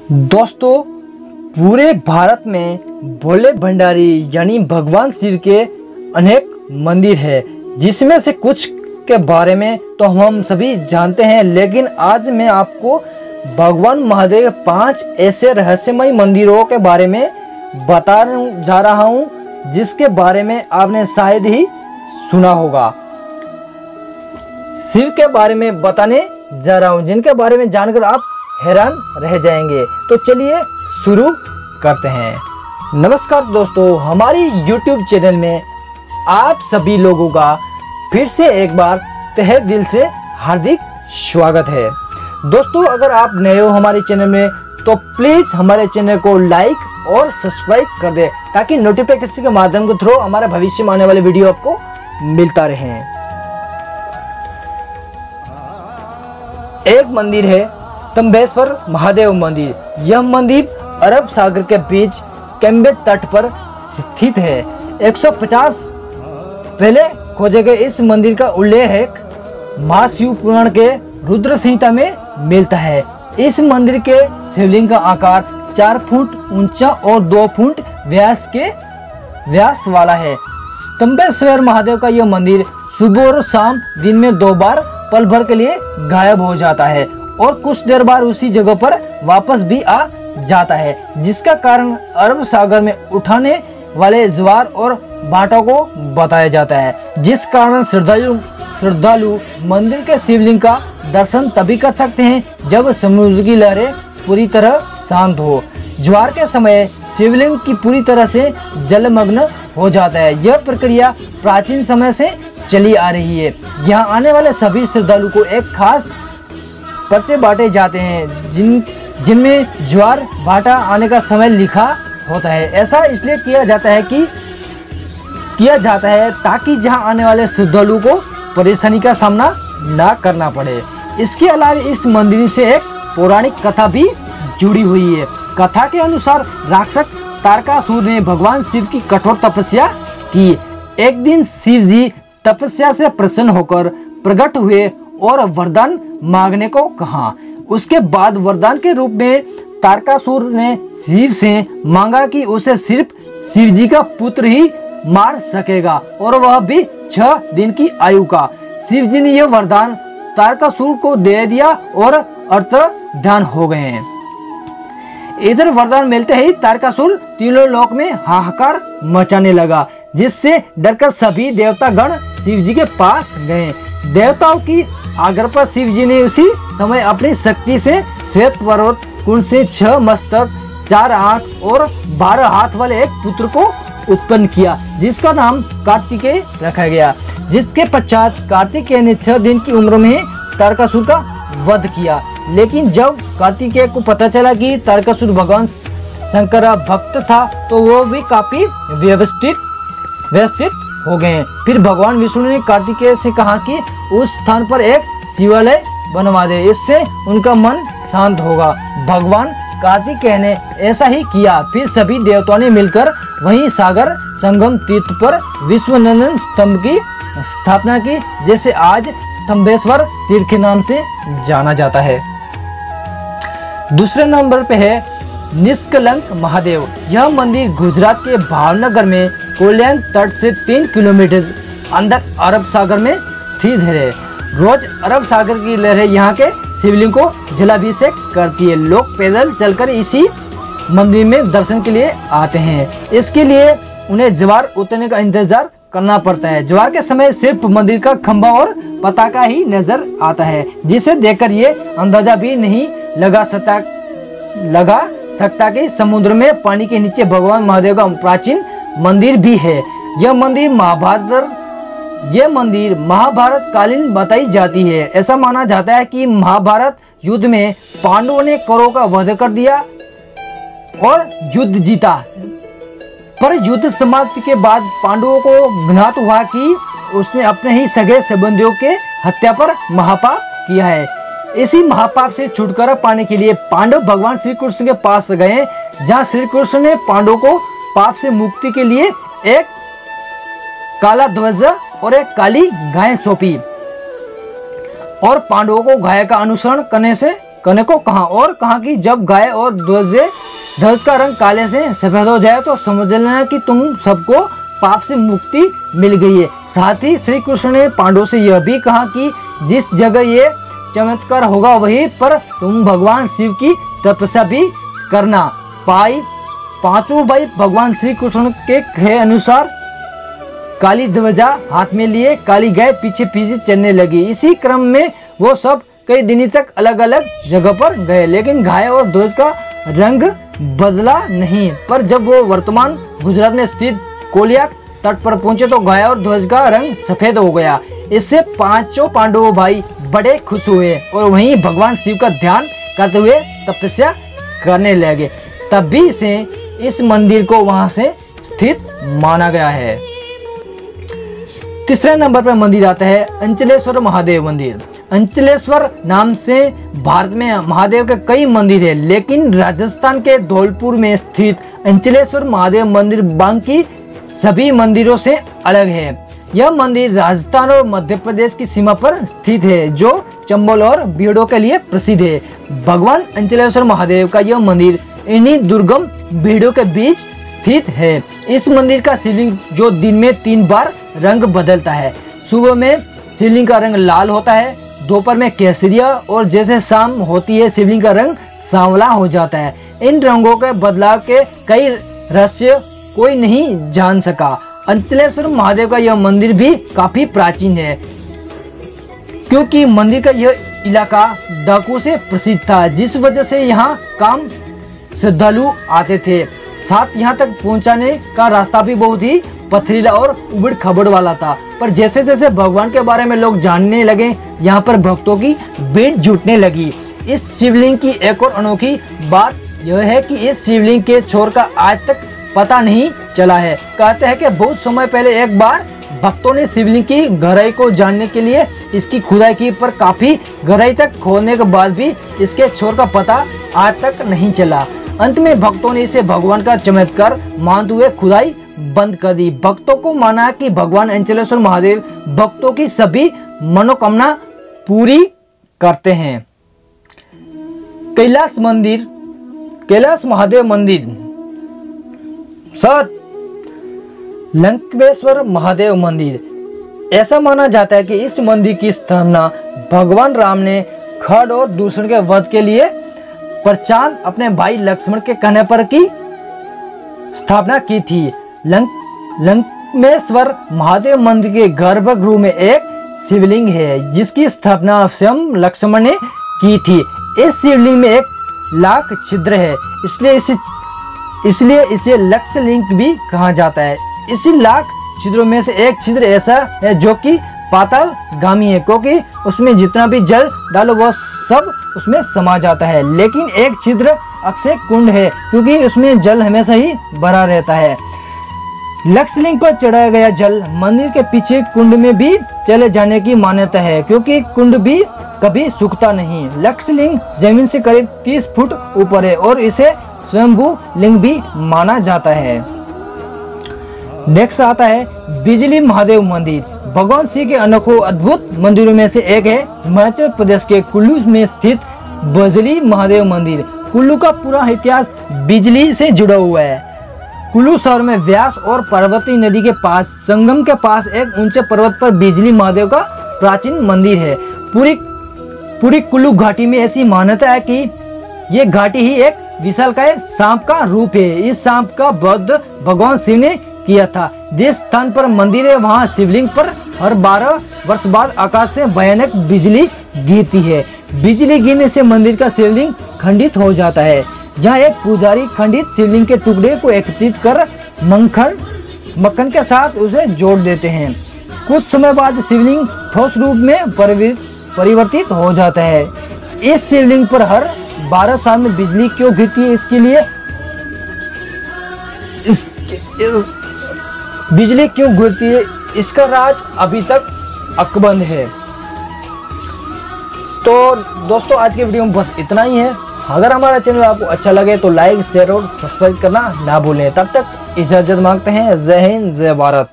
दोस्तों, पूरे भारत में भोले भंडारी यानी भगवान शिव के अनेक मंदिर है, जिसमें से कुछ के बारे में तो हम सभी जानते हैं, लेकिन आज मैं आपको भगवान महादेव के 5 ऐसे रहस्यमय मंदिरों के बारे में बताने जा रहा हूं, जिसके बारे में आपने शायद ही सुना होगा। शिव के बारे में बताने जा रहा हूं, जिनके बारे में जानकर आप हैरान रह जाएंगे। तो चलिए शुरू करते हैं। नमस्कार दोस्तों, हमारी YouTube चैनल में आप सभी लोगों का फिर से एक बार तहे दिल से हार्दिक स्वागत है। दोस्तों, अगर आप नए हो हमारे चैनल में तो प्लीज हमारे चैनल को लाइक और सब्सक्राइब कर दे, ताकि नोटिफिकेशन के माध्यम के थ्रू हमारे भविष्य में आने वाले वीडियो आपको मिलता रहे। एक मंदिर है स्तंभेश्वर महादेव मंदिर। यह मंदिर अरब सागर के बीच कैम्बे तट पर स्थित है। 150 पहले खोजे गए इस मंदिर का उल्लेख महाशिव पुराण के रुद्र संहिता में मिलता है। इस मंदिर के शिवलिंग का आकार 4 फुट ऊंचा और 2 फुट व्यास वाला है। स्तंभेश्वर महादेव का यह मंदिर सुबह और शाम दिन में 2 बार पल भर के लिए गायब हो जाता है और कुछ देर बाद उसी जगह पर वापस भी आ जाता है, जिसका कारण अरब सागर में उठाने वाले ज्वार और भाटों को बताया जाता है, जिस कारण श्रद्धालु मंदिर के शिवलिंग का दर्शन तभी कर सकते हैं जब समुद्र की लहरें पूरी तरह शांत हो। ज्वार के समय शिवलिंग की पूरी तरह से जलमग्न हो जाता है। यह प्रक्रिया प्राचीन समय से चली आ रही है। यहाँ आने वाले सभी श्रद्धालु को एक खास पर्चे बांटे जाते हैं, जिनमें ज्वार भाटा आने का समय लिखा होता है। ऐसा इसलिए किया जाता है ताकि जहां आने वाले श्रद्धालु को परेशानी का सामना ना करना पड़े। इसके अलावा इस मंदिर से एक पौराणिक कथा भी जुड़ी हुई है। कथा के अनुसार राक्षस तारकासुर ने भगवान शिव की कठोर तपस्या की। एक दिन शिव जी तपस्या से प्रसन्न होकर प्रकट हुए और वरदान मांगने को कहा। उसके बाद वरदान के रूप में तारकासुर ने शिव से मांगा कि उसे सिर्फ शिव जी का पुत्र ही मार सकेगा, और वह भी 6 दिन की आयु का। शिव जी ने यह वरदान तारकासुर को दे दिया और अंतर्ध्यान हो गए। इधर वरदान मिलते ही तारकासुर तीनों लोक में हाहाकार मचाने लगा, जिससे डरकर सभी देवता गण शिव जी के पास गए। देवताओं की आग्रह पर शिव जी ने उसी समय अपनी शक्ति से श्वेत पर्वत कुंड से 6 मस्तक, 4 आंख और 12 हाथ वाले एक पुत्र को उत्पन्न किया, जिसका नाम कार्तिकेय रखा गया। जिसके पश्चात कार्तिकेय ने 6 दिन की उम्र में तारकासुर का वध किया। लेकिन जब कार्तिकेय को पता चला कि तारकासुर भगवान शंकर का भक्त था, तो वो भी काफी व्यवस्थित हो गए। फिर भगवान विष्णु ने कार्तिकेय से कहा कि उस स्थान पर एक शिवालय बनवा दे, इससे उनका मन शांत होगा। भगवान कार्तिकेय ने ऐसा ही किया। फिर सभी देवताओं ने मिलकर वहीं सागर संगम तीर्थ पर विश्वनंदन स्तंभ की स्थापना की, जैसे आज स्तंभेश्वर तीर्थ के नाम से जाना जाता है। दूसरे नंबर पे है निष्कलंक महादेव। यह मंदिर गुजरात के भावनगर में कल्याण तट से 3 किलोमीटर अंदर अरब सागर में स्थित है। रोज अरब सागर की लहरें यहाँ के शिवलिंग को जलाभिषेक करती है। लोग पैदल चलकर इसी मंदिर में दर्शन के लिए आते हैं। इसके लिए उन्हें ज्वार उतरने का इंतजार करना पड़ता है। ज्वार के समय सिर्फ मंदिर का खंभा और पताका ही नजर आता है, जिसे देखकर ये अंदाजा भी नहीं लगा सकता कि समुद्र में पानी के नीचे भगवान महादेव का प्राचीन मंदिर भी है। यह मंदिर महाभारत कालीन बताई जाती है। ऐसा माना जाता है कि महाभारत युद्ध में पांडवों ने कौरवों का वध कर दिया और युद्ध जीता, पर युद्ध समाप्ति के बाद पांडवों को ज्ञात हुआ कि उसने अपने ही सगे संबंधियों के हत्या पर महापाप किया है। इसी महापाप से छुटकारा पाने के लिए पांडव भगवान श्री कृष्ण के पास गए, जहां श्री कृष्ण ने पांडवों को पाप से मुक्ति के लिए एक काला ध्वज और एक काली गाय सौंपी और पांडवों को गाय का अनुसरण करने से करने को कहा और कहा कि जब गाय और ध्वज का रंग काले से सफेद हो जाए तो समझ लेना कि तुम सबको पाप से मुक्ति मिल गई है। साथ ही श्री कृष्ण ने पांडवों से यह भी कहा कि जिस जगह ये चमत्कार होगा वहीं पर तुम भगवान शिव की तपस्या भी करना। पांचों भाई भगवान श्री कृष्ण के कहे अनुसार काली ध्वजा हाथ में लिए काली गाय पीछे पीछे चलने लगी। इसी क्रम में वो सब कई दिनों तक अलग अलग जगह पर गए, लेकिन गाय और ध्वज का रंग बदला नहीं। पर जब वो वर्तमान गुजरात में स्थित कोलियाक तट पर पहुंचे तो गाय और ध्वज का रंग सफेद हो गया। इससे पांचों पांडव भाई बड़े खुश हुए और वहीं भगवान शिव का ध्यान करते हुए तपस्या करने लगे। तभी से इस मंदिर को वहां से स्थित माना गया है। तीसरे नंबर पर मंदिर आता है अंचलेश्वर महादेव मंदिर। अंचलेश्वर नाम से भारत में महादेव के कई मंदिर है, लेकिन राजस्थान के धौलपुर में स्थित अंचलेश्वर महादेव मंदिर बाकी सभी मंदिरों से अलग है। यह मंदिर राजस्थान और मध्य प्रदेश की सीमा पर स्थित है, जो चंबल और बीड़ों के लिए प्रसिद्ध है। भगवान अंचलेश्वर महादेव का यह मंदिर इन्हीं दुर्गम बीड़ों के बीच स्थित है। इस मंदिर का शिवलिंग जो दिन में 3 बार रंग बदलता है। सुबह में शिवलिंग का रंग लाल होता है, दोपहर में केसरिया और जैसे शाम होती है शिवलिंग का रंग सांवला हो जाता है। इन रंगों के बदलाव के कई रहस्य कोई नहीं जान सका। अंचलेश्वर महादेव का यह मंदिर भी काफी प्राचीन है, क्योंकि मंदिर का यह इलाका डाकू से प्रसिद्ध था, जिस वजह से यहाँ काम श्रद्धालु आते थे। साथ यहाँ तक पहुँचाने का रास्ता भी बहुत ही पथरीला और उबड़ खबड़ वाला था। पर जैसे जैसे भगवान के बारे में लोग जानने लगे, यहाँ पर भक्तों की भीड़ जुटने लगी। इस शिवलिंग की एक और अनोखी बात यह है कि इस शिवलिंग के छोर का आज तक पता नहीं चला है। कहते हैं कि बहुत समय पहले एक बार भक्तों ने शिवलिंग की गहराई को जानने के लिए इसकी खुदाई की, पर काफी गहराई तक खोदने के बाद भी इसके छोर का पता आज तक नहीं चला। अंत में भक्तों ने इसे भगवान का चमत्कार मानते हुए खुदाई बंद कर दी। भक्तों को माना कि भगवान अंचलेश्वर महादेव भक्तों की सभी मनोकामना पूरी करते हैं। कैलाश महादेव मंदिर। लंकेश्वर महादेव मंदिर। ऐसा माना जाता है कि इस मंदिर की स्थापना भगवान राम ने खड़ और दूषण के वध के लिए प्रचार अपने भाई लक्ष्मण के कहने पर की स्थापना की थी। लंकेश्वर महादेव मंदिर के गर्भगृह में एक शिवलिंग है, जिसकी स्थापना स्वयं लक्ष्मण ने की थी। इस शिवलिंग में 1 लाख छिद्र है, इसलिए इसे लक्षलिंग भी कहा जाता है। इसी लाख छिद्रों में से एक छिद्र ऐसा है जो कि पातालगामी है, क्योंकि उसमें जितना भी जल डालो वह सब उसमें समा जाता है। लेकिन एक छिद्र अक्षय कुंड है, क्योंकि उसमें जल हमेशा ही भरा रहता है। लक्षलिंग पर चढ़ाया गया जल मंदिर के पीछे कुंड में भी चले जाने की मान्यता है, क्योंकि कुंड भी कभी सूखता नहीं। लक्षलिंग जमीन से करीब 30 फुट ऊपर है और इसे स्वयंभू लिंग भी माना जाता है। नेक्स्ट आता है बिजली महादेव मंदिर। भगवान शिव के अनोखो अद्भुत मंदिरों में से एक है हिमाचल प्रदेश के कुल्लू में स्थित बिजली महादेव मंदिर। कुल्लू का पूरा इतिहास बिजली से जुड़ा हुआ है। कुल्लू शहर में व्यास और पार्वती नदी के पास संगम के पास एक ऊंचे पर्वत पर बिजली महादेव का प्राचीन मंदिर है। पूरी कुल्लू घाटी में ऐसी मान्यता है कि ये घाटी ही एक विशालकाय सांप का रूप है। इस सांप का वध भगवान शिव ने किया था। जिस स्थान पर मंदिर है वहाँ शिवलिंग पर हर 12 वर्ष बाद आकाश से भयानक बिजली गिरती है। बिजली गिरने से मंदिर का शिवलिंग खंडित हो जाता है। यहाँ एक पुजारी खंडित शिवलिंग के टुकड़े को एकत्रित कर मक्खन के साथ उसे जोड़ देते हैं। कुछ समय बाद शिवलिंग ठोस रूप में परिवर्तित हो जाता है। इस शिवलिंग पर हर 12 साल में बिजली क्यों गिरती है, इसके लिए बिजली क्यों गिरती है, इसका राज अभी तक अकबंद है। तो दोस्तों आज के वीडियो में बस इतना ही है। अगर हमारा चैनल आपको अच्छा लगे तो लाइक शेयर और सब्सक्राइब करना ना भूलें। तब तक इजाजत मांगते हैं। जय हिंद जय भारत।